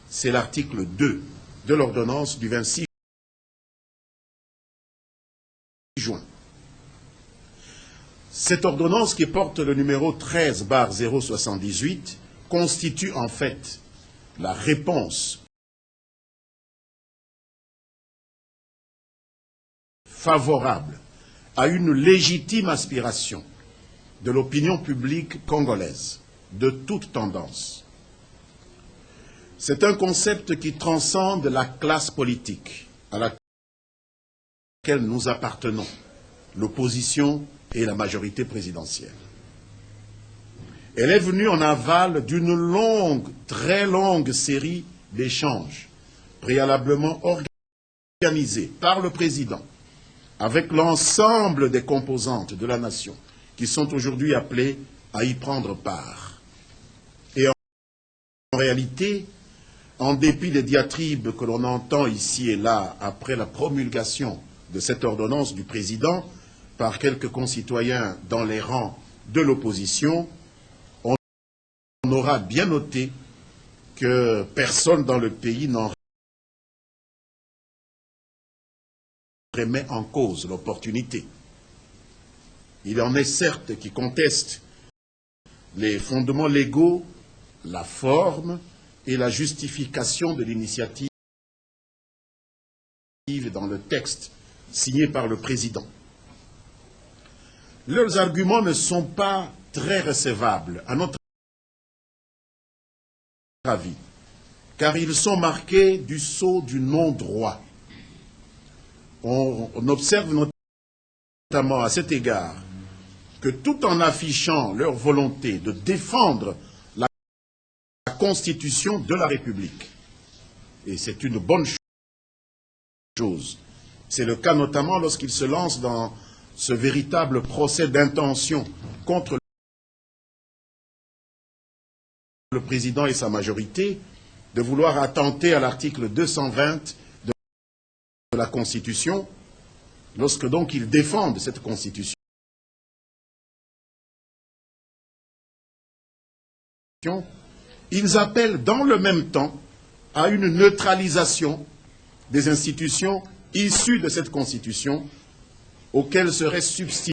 c'est l'article 2 de l'ordonnance du 26 juin. Cette ordonnance qui porte le numéro 13/078 constitue en fait la réponse favorable à une légitime aspiration de l'opinion publique congolaise, de toute tendance. C'est un concept qui transcende la classe politique à laquelle nous appartenons, l'opposition et la majorité présidentielle. Elle est venue en aval d'une longue, très longue série d'échanges préalablement organisés par le président avec l'ensemble des composantes de la nation qui sont aujourd'hui appelées à y prendre part. Et en réalité, en dépit des diatribes que l'on entend ici et là après la promulgation de cette ordonnance du président par quelques concitoyens dans les rangs de l'opposition, on aura bien noté que personne dans le pays n'en remet en cause l'opportunité. Il en est certes qui contestent les fondements légaux, la forme et la justification de l'initiative dans le texte signé par le président. Leurs arguments ne sont pas très recevables, à notre avis, car ils sont marqués du sceau du non-droit. On observe notamment à cet égard que tout en affichant leur volonté de défendre la Constitution de la République, et c'est une bonne chose, c'est le cas notamment lorsqu'ils se lancent dans ce véritable procès d'intention contre le président et sa majorité, de vouloir attenter à l'article 220 de la Constitution, lorsque donc ils défendent cette Constitution. Ils appellent dans le même temps à une neutralisation des institutions issues de cette Constitution auxquelles serait substituée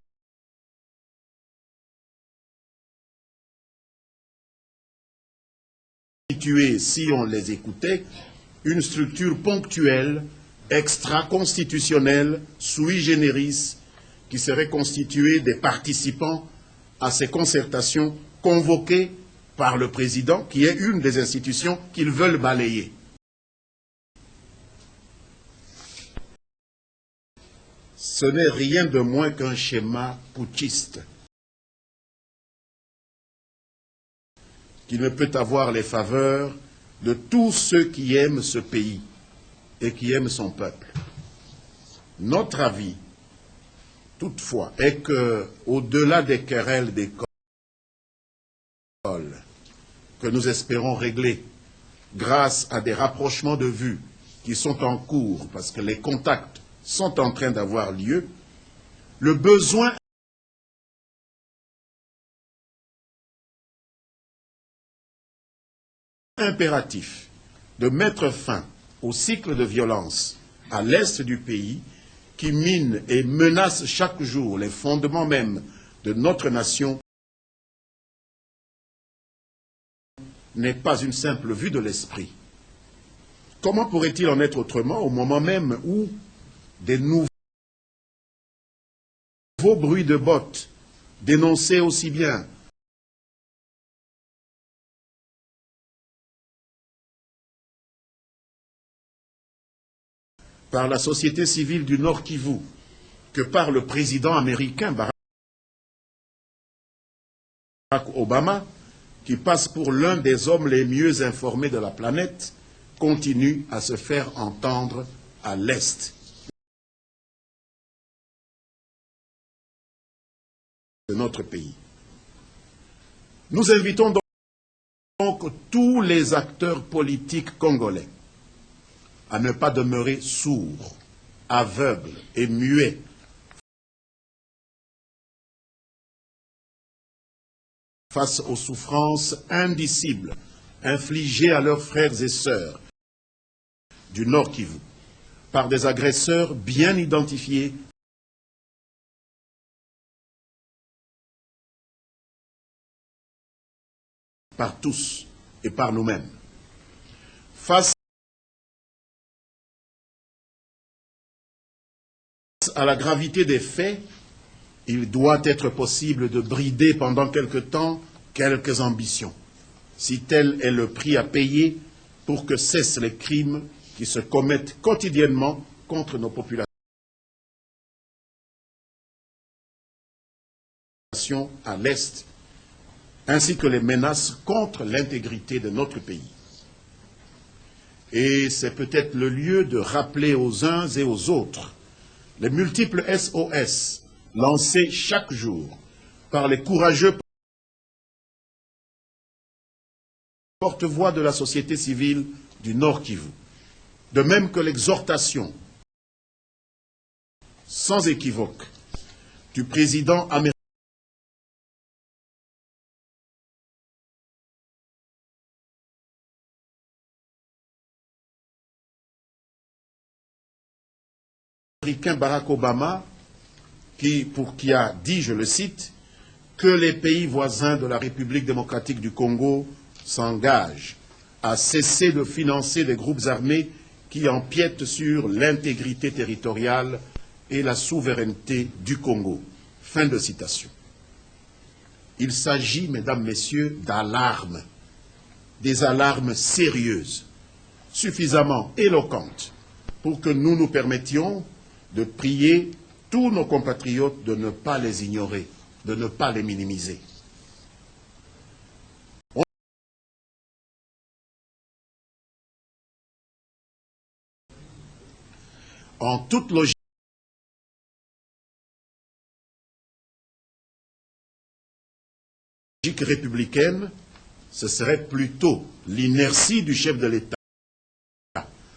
si on les écoutait, une structure ponctuelle, extra-constitutionnelle, sui generis, qui serait constituée des participants à ces concertations convoquées par le président, qui est une des institutions qu'ils veulent balayer. Ce n'est rien de moins qu'un schéma putschiste qui ne peut avoir les faveurs de tous ceux qui aiment ce pays et qui aiment son peuple. Notre avis, toutefois, est que, au-delà des querelles d'école que nous espérons régler grâce à des rapprochements de vues qui sont en cours, parce que les contacts sont en train d'avoir lieu, le besoin impératif de mettre fin au cycle de violence à l'est du pays qui mine et menace chaque jour les fondements même de notre nation n'est pas une simple vue de l'esprit. Comment pourrait-il en être autrement au moment même où des nouveaux bruits de bottes dénoncés aussi bien par la société civile du Nord Kivu que par le président américain Barack Obama, qui passe pour l'un des hommes les mieux informés de la planète, continue à se faire entendre à l'Est de notre pays. Nous invitons donc tous les acteurs politiques congolais à ne pas demeurer sourds, aveugles et muets face aux souffrances indicibles infligées à leurs frères et sœurs du Nord Kivu par des agresseurs bien identifiés par tous et par nous-mêmes. Face à la gravité des faits, il doit être possible de brider pendant quelque temps quelques ambitions, si tel est le prix à payer pour que cessent les crimes qui se commettent quotidiennement contre nos populations à l'Est, ainsi que les menaces contre l'intégrité de notre pays. Et c'est peut-être le lieu de rappeler aux uns et aux autres les multiples SOS lancés chaque jour par les courageux porte-voix de la société civile du Nord Kivu, de même que l'exhortation sans équivoque du président américain Barack Obama, qui a dit, je le cite, que les pays voisins de la République démocratique du Congo s'engagent à cesser de financer des groupes armés qui empiètent sur l'intégrité territoriale et la souveraineté du Congo. Fin de citation. Il s'agit, mesdames, messieurs, d'alarmes, des alarmes sérieuses, suffisamment éloquentes pour que nous nous permettions de prier tous nos compatriotes de ne pas les ignorer, de ne pas les minimiser. En toute logique républicaine, ce serait plutôt l'inertie du chef de l'État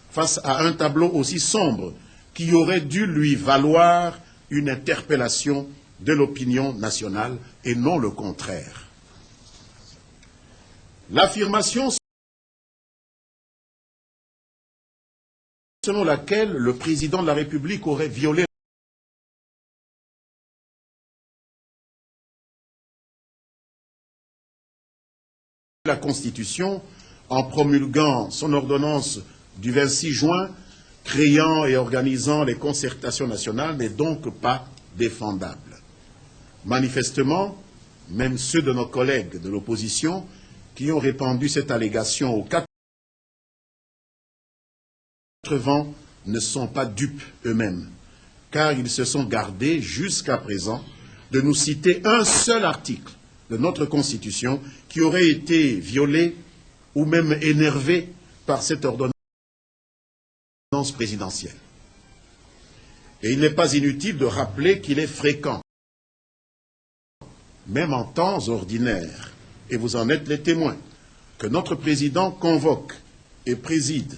face à un tableau aussi sombre qui aurait dû lui valoir une interpellation de l'opinion nationale et non le contraire. L'affirmation selon laquelle le président de la République aurait violé la Constitution en promulguant son ordonnance du 26 juin, créant et organisant les concertations nationales, n'est donc pas défendable. Manifestement, même ceux de nos collègues de l'opposition qui ont répandu cette allégation aux 4 vents ne sont pas dupes eux-mêmes, car ils se sont gardés jusqu'à présent de nous citer un seul article de notre Constitution qui aurait été violé ou même énervé par cette ordonnance présidentielle. Et il n'est pas inutile de rappeler qu'il est fréquent, même en temps ordinaires, et vous en êtes les témoins, que notre président convoque et préside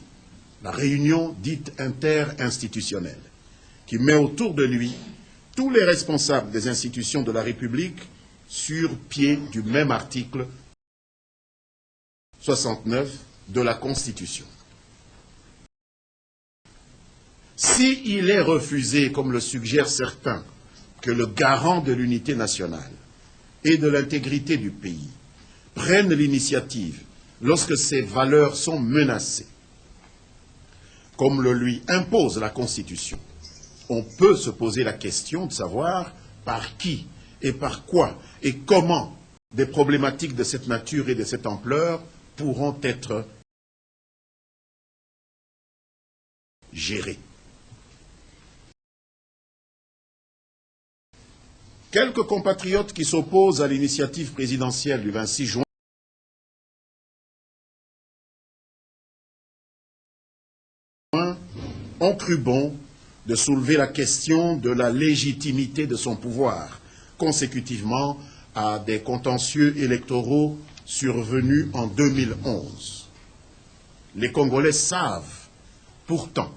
la réunion dite interinstitutionnelle, qui met autour de lui tous les responsables des institutions de la République sur pied du même article 69 de la Constitution. S'il est refusé, comme le suggèrent certains, que le garant de l'unité nationale et de l'intégrité du pays prenne l'initiative lorsque ses valeurs sont menacées, comme le lui impose la Constitution, on peut se poser la question de savoir par qui et par quoi et comment des problématiques de cette nature et de cette ampleur pourront être gérées. Quelques compatriotes qui s'opposent à l'initiative présidentielle du 26 juin ont cru bon de soulever la question de la légitimité de son pouvoir, consécutivement à des contentieux électoraux survenus en 2011. Les Congolais savent pourtant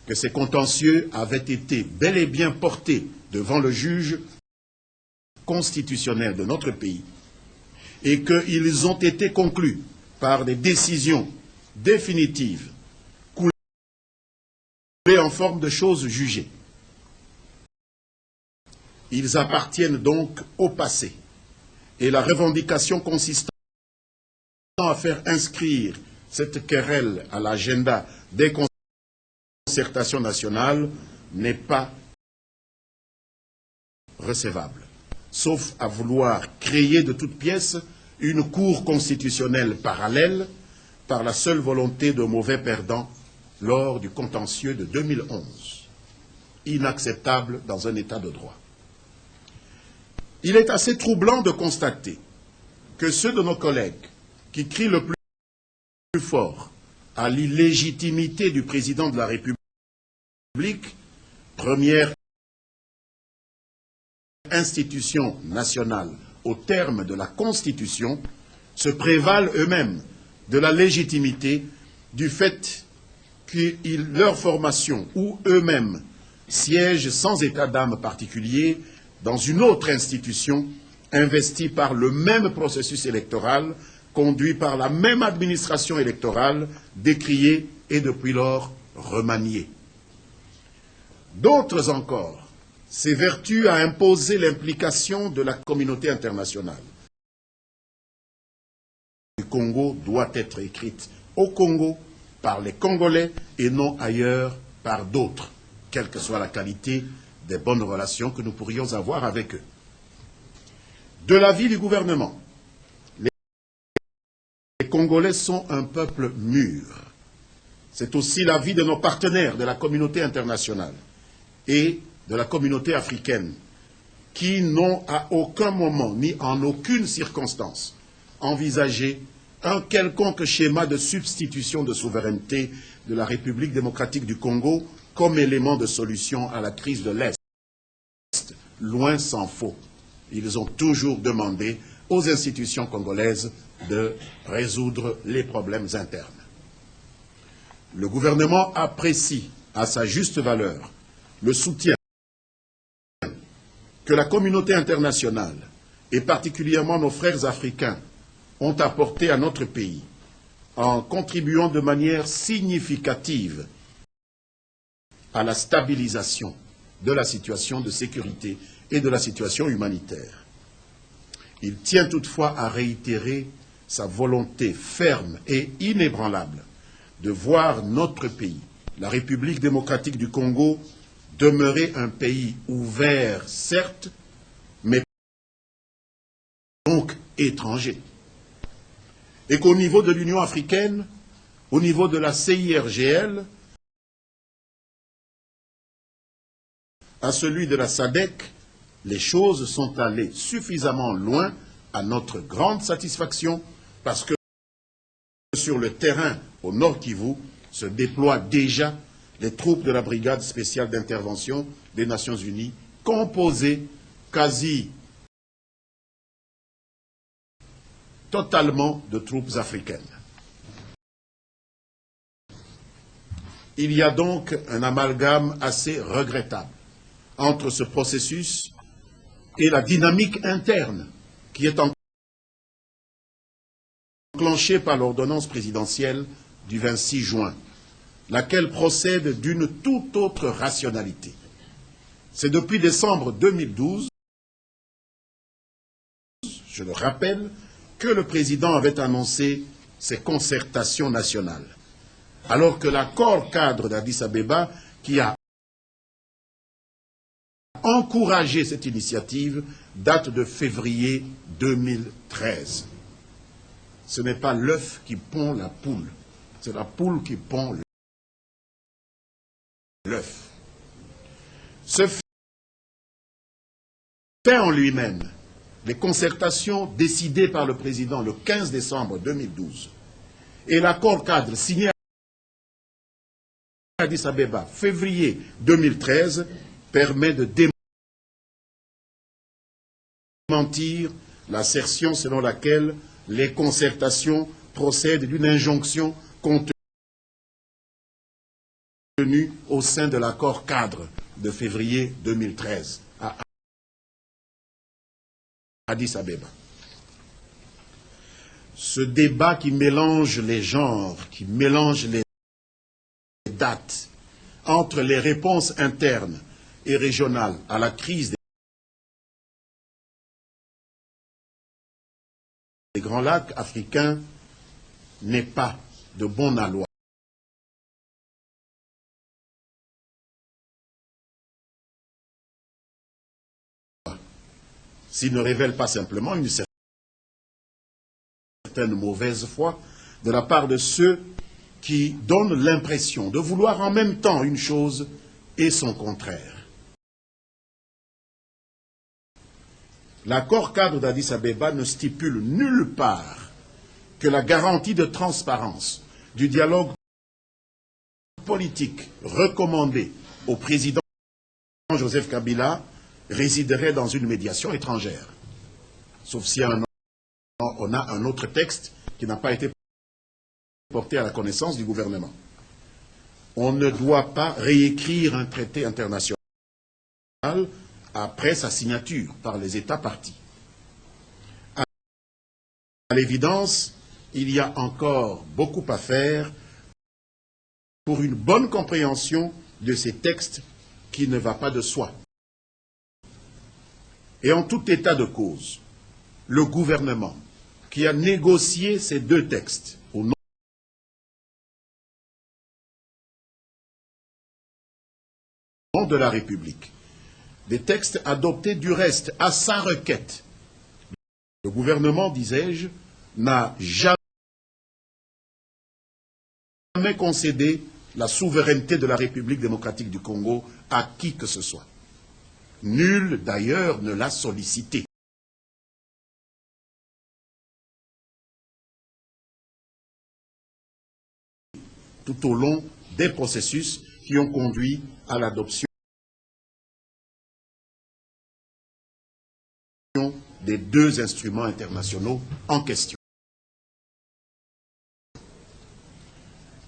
que ces contentieux avaient été bel et bien portés devant le juge constitutionnel de notre pays et qu'ils ont été conclus par des décisions définitives forme de choses jugées. Ils appartiennent donc au passé. Et la revendication consistant à faire inscrire cette querelle à l'agenda des concertations nationales n'est pas recevable, sauf à vouloir créer de toutes pièces une cour constitutionnelle parallèle par la seule volonté de mauvais perdants lors du contentieux de 2011. Inacceptable dans un état de droit. Il est assez troublant de constater que ceux de nos collègues qui crient le plus fort à l'illégitimité du président de la République, première institution nationale au terme de la Constitution, se prévalent eux-mêmes de la légitimité du fait que leur formation ou eux-mêmes siègent sans état d'âme particulier dans une autre institution investie par le même processus électoral, conduit par la même administration électorale, décriée et depuis lors remaniée. D'autres encore s'évertuent à imposer l'implication de la communauté internationale. Le Congo doit être écrite au Congo par les Congolais et non ailleurs par d'autres, quelle que soit la qualité des bonnes relations que nous pourrions avoir avec eux. De l'avis du gouvernement, les Congolais sont un peuple mûr. C'est aussi l'avis de nos partenaires de la communauté internationale et de la communauté africaine, qui n'ont à aucun moment, ni en aucune circonstance, envisagé un quelconque schéma de substitution de souveraineté de la République démocratique du Congo comme élément de solution à la crise de l'Est. Loin s'en faut. Ils ont toujours demandé aux institutions congolaises de résoudre les problèmes internes. Le gouvernement apprécie à sa juste valeur le soutien que la communauté internationale, et particulièrement nos frères africains, ont apporté à notre pays en contribuant de manière significative à la stabilisation de la situation de sécurité et de la situation humanitaire. Il tient toutefois à réitérer sa volonté ferme et inébranlable de voir notre pays, la République démocratique du Congo, demeurer un pays ouvert, certes, mais donc étranger. Et qu'au niveau de l'Union africaine, au niveau de la CIRGL, à celui de la SADC, les choses sont allées suffisamment loin à notre grande satisfaction parce que sur le terrain au Nord Kivu se déploient déjà les troupes de la brigade spéciale d'intervention des Nations Unies composées quasi totalement de troupes africaines. Il y a donc un amalgame assez regrettable entre ce processus et la dynamique interne qui est enclenchée par l'ordonnance présidentielle du 26 juin, laquelle procède d'une toute autre rationalité. C'est depuis décembre 2012, je le rappelle, que le président avait annoncé ses concertations nationales, alors que l'accord cadre d'Addis Abeba, qui a encouragé cette initiative, date de février 2013. Ce n'est pas l'œuf qui pond la poule, c'est la poule qui pond l'œuf. Ce fait en lui-même, les concertations décidées par le président le 15 décembre 2012 et l'accord cadre signé à Addis Abeba février 2013 permet de démentir l'assertion selon laquelle les concertations procèdent d'une injonction contenue au sein de l'accord cadre de février 2013 à Addis Abeba. Ce débat qui mélange les genres, qui mélange les dates, entre les réponses internes et régionales à la crise des Grands Lacs africains n'est pas de bon aloi. S'il ne révèle pas simplement une certaine mauvaise foi de la part de ceux qui donnent l'impression de vouloir en même temps une chose et son contraire. L'accord cadre d'Addis Abeba ne stipule nulle part que la garantie de transparence du dialogue politique recommandé au président Joseph Kabila résiderait dans une médiation étrangère. Sauf si on a un autre texte qui n'a pas été porté à la connaissance du gouvernement. On ne doit pas réécrire un traité international après sa signature par les États partis. À l'évidence, il y a encore beaucoup à faire pour une bonne compréhension de ces textes qui ne va pas de soi. Et en tout état de cause, le gouvernement qui a négocié ces deux textes au nom de la République, des textes adoptés du reste à sa requête. Le gouvernement, disais-je, n'a jamais concédé la souveraineté de la République démocratique du Congo à qui que ce soit. Nul, d'ailleurs, ne l'a sollicité. Tout au long des processus qui ont conduit à l'adoption des deux instruments internationaux en question.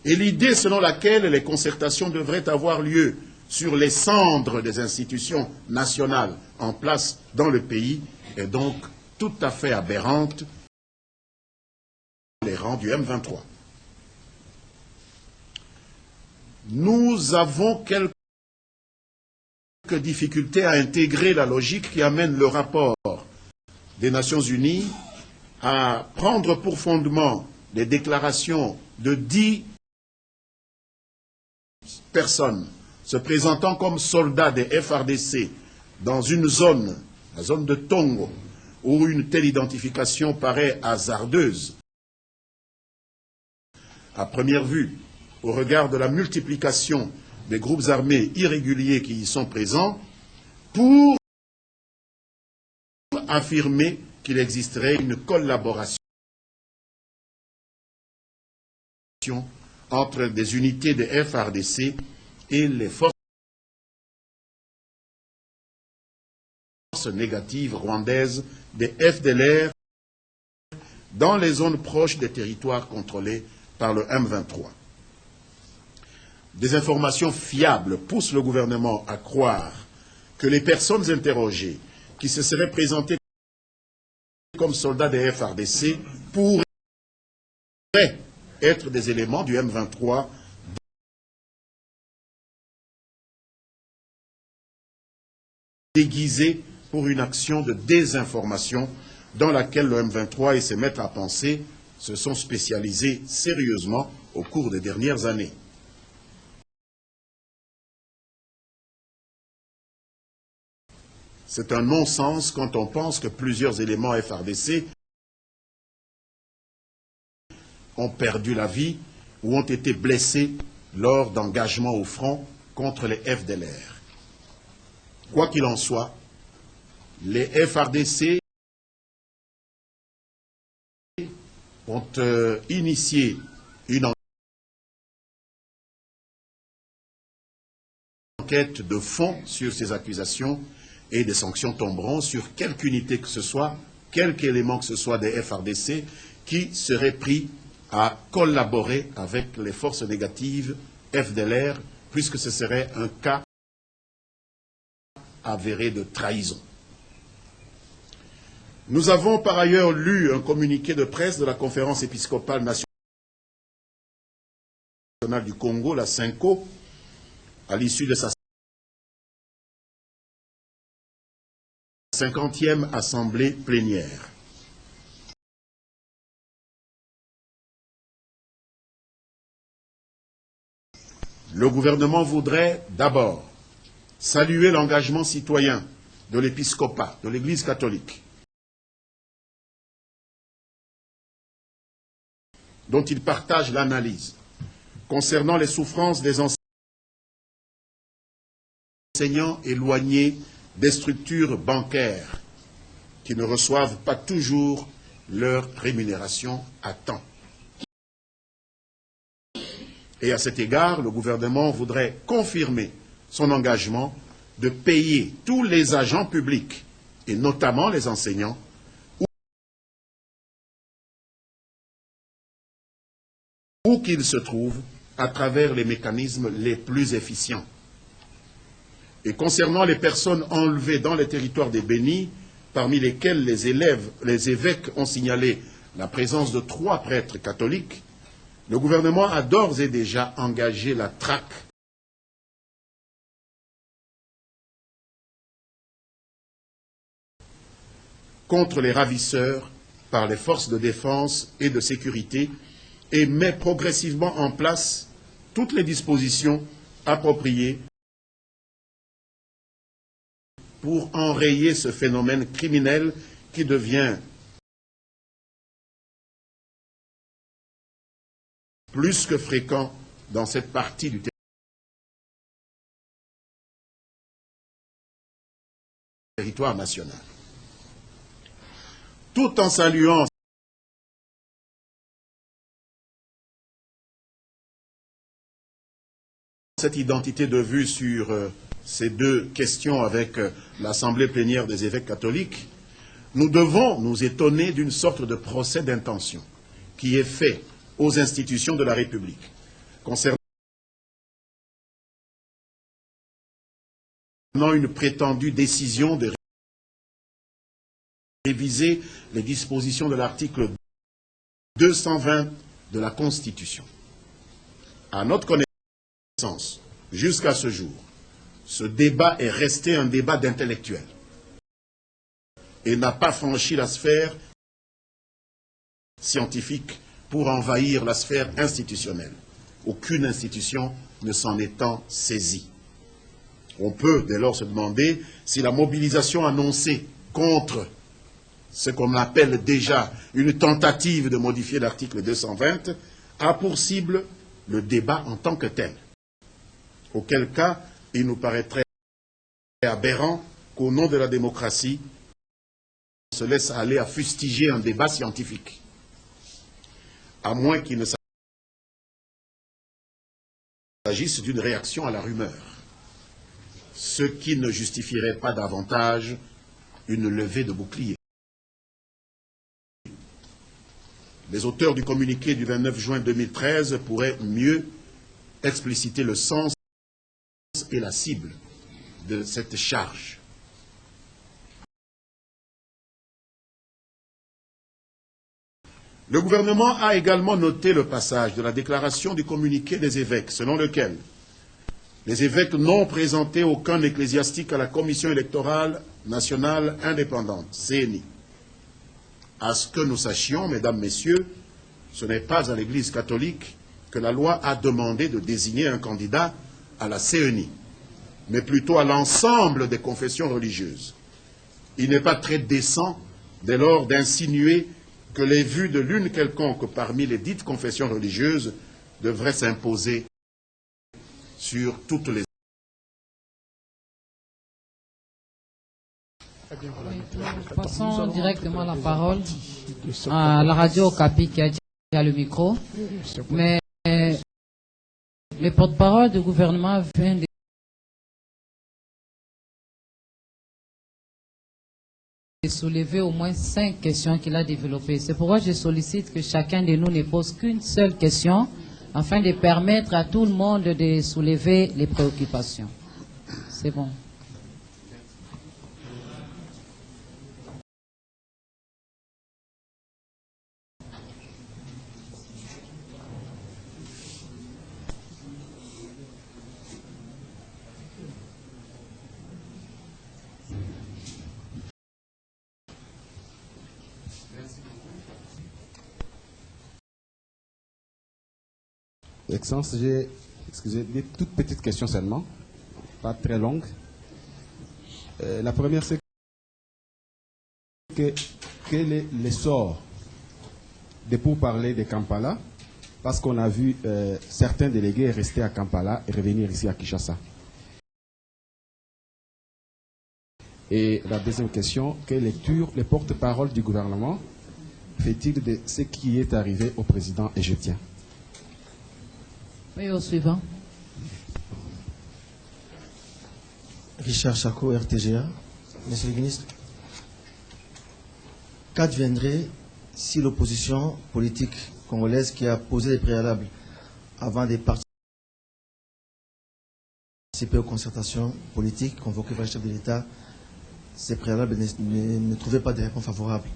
Et l'idée selon laquelle les concertations devraient avoir lieu sur les cendres des institutions nationales en place dans le pays est donc tout à fait aberrante dans les rangs du M23. Nous avons quelques difficultés à intégrer la logique qui amène le rapport des Nations Unies à prendre pour fondement les déclarations de 10 personnes se présentant comme soldats des FARDC dans une zone, la zone de Tongo, où une telle identification paraît hasardeuse à première vue, au regard de la multiplication des groupes armés irréguliers qui y sont présents, pour affirmer qu'il existerait une collaboration entre des unités de FARDC et les forces négatives rwandaises des FDLR dans les zones proches des territoires contrôlés par le M23. Des informations fiables poussent le gouvernement à croire que les personnes interrogées qui se seraient présentées comme soldats des FARDC pourraient être des éléments du M23 déguisés pour une action de désinformation dans laquelle le M23 et ses maîtres à penser se sont spécialisés sérieusement au cours des dernières années. C'est un non-sens quand on pense que plusieurs éléments FARDC ont perdu la vie ou ont été blessés lors d'engagements au front contre les FDLR. Quoi qu'il en soit, les FARDC ont initié une enquête de fond sur ces accusations et des sanctions tomberont sur quelque unité que ce soit, quelque élément que ce soit des FARDC qui serait pris à collaborer avec les forces négatives FDLR, puisque ce serait un cas avéré de trahison. Nous avons par ailleurs lu un communiqué de presse de la conférence épiscopale nationale du Congo, la CENCO, à l'issue de sa 50e assemblée plénière. Le gouvernement voudrait d'abord saluer l'engagement citoyen de l'épiscopat, de l'Église catholique, dont il partage l'analyse concernant les souffrances des enseignants éloignés des structures bancaires qui ne reçoivent pas toujours leur rémunération à temps. Et à cet égard, le gouvernement voudrait confirmer son engagement de payer tous les agents publics, et notamment les enseignants, où qu'ils se trouvent, à travers les mécanismes les plus efficients. Et concernant les personnes enlevées dans les territoires des bénis, parmi lesquels les évêques ont signalé la présence de 3 prêtres catholiques, le gouvernement a d'ores et déjà engagé la traque contre les ravisseurs par les forces de défense et de sécurité et met progressivement en place toutes les dispositions appropriées pour enrayer ce phénomène criminel qui devient plus que fréquent dans cette partie du territoire national. Tout en saluant cette identité de vue sur ces 2 questions avec l'Assemblée plénière des évêques catholiques, nous devons nous étonner d'une sorte de procès d'intention qui est fait aux institutions de la République concernant une prétendue décision de réviser les dispositions de l'article 220 de la Constitution. À notre connaissance, jusqu'à ce jour, ce débat est resté un débat d'intellectuels et n'a pas franchi la sphère scientifique pour envahir la sphère institutionnelle. Aucune institution ne s'en étant saisie. On peut dès lors se demander si la mobilisation annoncée contre ce qu'on appelle déjà une tentative de modifier l'article 220 a pour cible le débat en tant que tel. Auquel cas, il nous paraîtrait aberrant qu'au nom de la démocratie, on se laisse aller à fustiger un débat scientifique, à moins qu'il ne s'agisse d'une réaction à la rumeur, ce qui ne justifierait pas davantage une levée de bouclier. Les auteurs du communiqué du 29 juin 2013 pourraient mieux expliciter le sens et la cible de cette charge. Le gouvernement a également noté le passage de la déclaration du communiqué des évêques, selon lequel les évêques n'ont présenté aucun ecclésiastique à la Commission électorale nationale indépendante, CENI. À ce que nous sachions, mesdames, messieurs, ce n'est pas à l'Église catholique que la loi a demandé de désigner un candidat à la CENI, mais plutôt à l'ensemble des confessions religieuses. Il n'est pas très décent, dès lors, d'insinuer que les vues de l'une quelconque parmi les dites confessions religieuses devraient s'imposer sur toutes les. Passons directement la parole à la radio Okapi qui a le micro. Mais le porte-parole du gouvernement vient de soulever au moins 5 questions qu'il a développées. C'est pourquoi je sollicite que chacun de nous ne pose qu'une seule question afin de permettre à tout le monde de soulever les préoccupations. C'est bon. Excellence, j'ai des toutes petites questions seulement, pas très longues. La première, c'est quel est l'essor des pourparlers de Kampala, parce qu'on a vu certains délégués rester à Kampala et revenir ici à Kinshasa. Et la deuxième question, quelle lecture le porte-parole du gouvernement fait-il de ce qui est arrivé au président égyptien? Oui, au suivant. Richard Chako, RTGA. Monsieur le ministre, qu'adviendrait si l'opposition politique congolaise qui a posé les préalables avant de participer aux concertations politiques convoquées par le chef de l'État, ces préalables ne trouvaient pas de réponse favorable?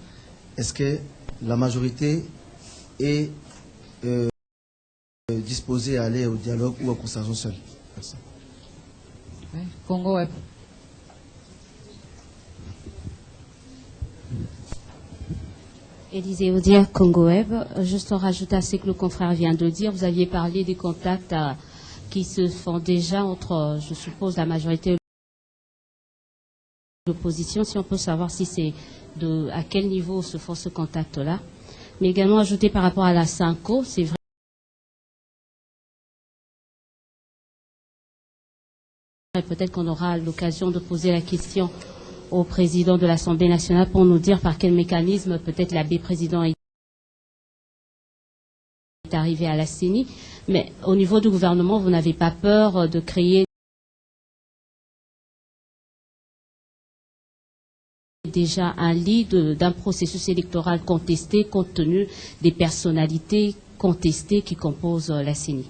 Est-ce que la majorité est disposée à aller au dialogue ou à concertation seule? Merci. Oui, Congo Web. Élisée Audier, Congo Web. Juste rajouter à ce que le confrère vient de dire, vous aviez parlé des contacts qui se font déjà entre, je suppose, la majorité et l'opposition. Si on peut savoir si c'est à quel niveau se font ce contact-là. Mais également ajouter par rapport à la SANCO, c'est vrai. Peut-être qu'on aura l'occasion de poser la question au président de l'Assemblée nationale pour nous dire par quel mécanisme peut-être l'abbé président est arrivé à la CENI. Mais au niveau du gouvernement, vous n'avez pas peur de créer déjà un lit d'un processus électoral contesté compte tenu des personnalités contestées qui composent la CENI?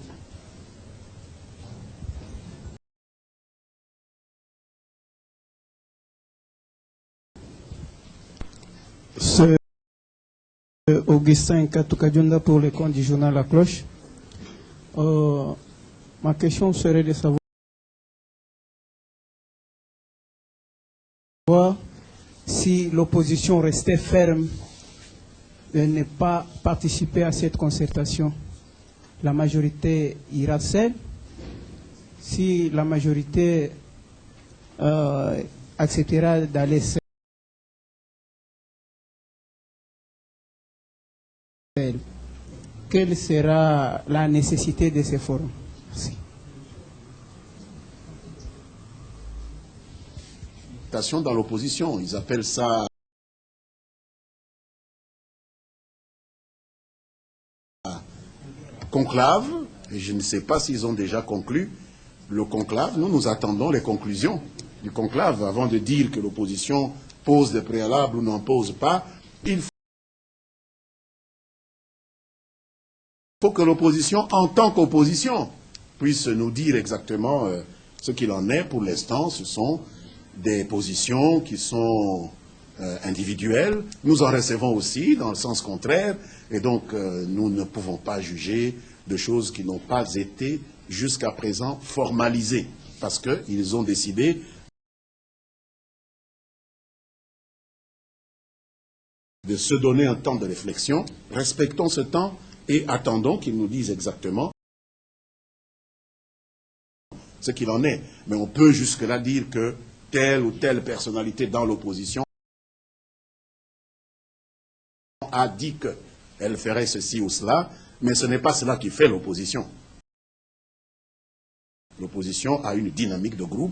C'est Augustin Katukadjonda pour le compte du journal La Cloche. Ma question serait de savoir si l'opposition restait ferme de ne pas participer à cette concertation. La majorité ira seule. Si la majorité acceptera d'aller seule, quelle sera la nécessité de ces forums? Merci. Dans l'opposition, ils appellent ça conclave, et je ne sais pas s'ils ont déjà conclu le conclave. Nous attendons les conclusions du conclave avant de dire que l'opposition pose des préalables ou n'en pose pas. Il faut que l'opposition, en tant qu'opposition, puisse nous dire exactement ce qu'il en est. Pour l'instant, ce sont des positions qui sont individuelles. Nous en recevons aussi dans le sens contraire, et donc nous ne pouvons pas juger de choses qui n'ont pas été jusqu'à présent formalisées, parce qu'ils ont décidé de se donner un temps de réflexion. Respectons ce temps et attendons qu'ils nous disent exactement ce qu'il en est. Mais on peut jusque-là dire que telle ou telle personnalité dans l'opposition a dit qu'elle ferait ceci ou cela, mais ce n'est pas cela qui fait l'opposition. L'opposition a une dynamique de groupe.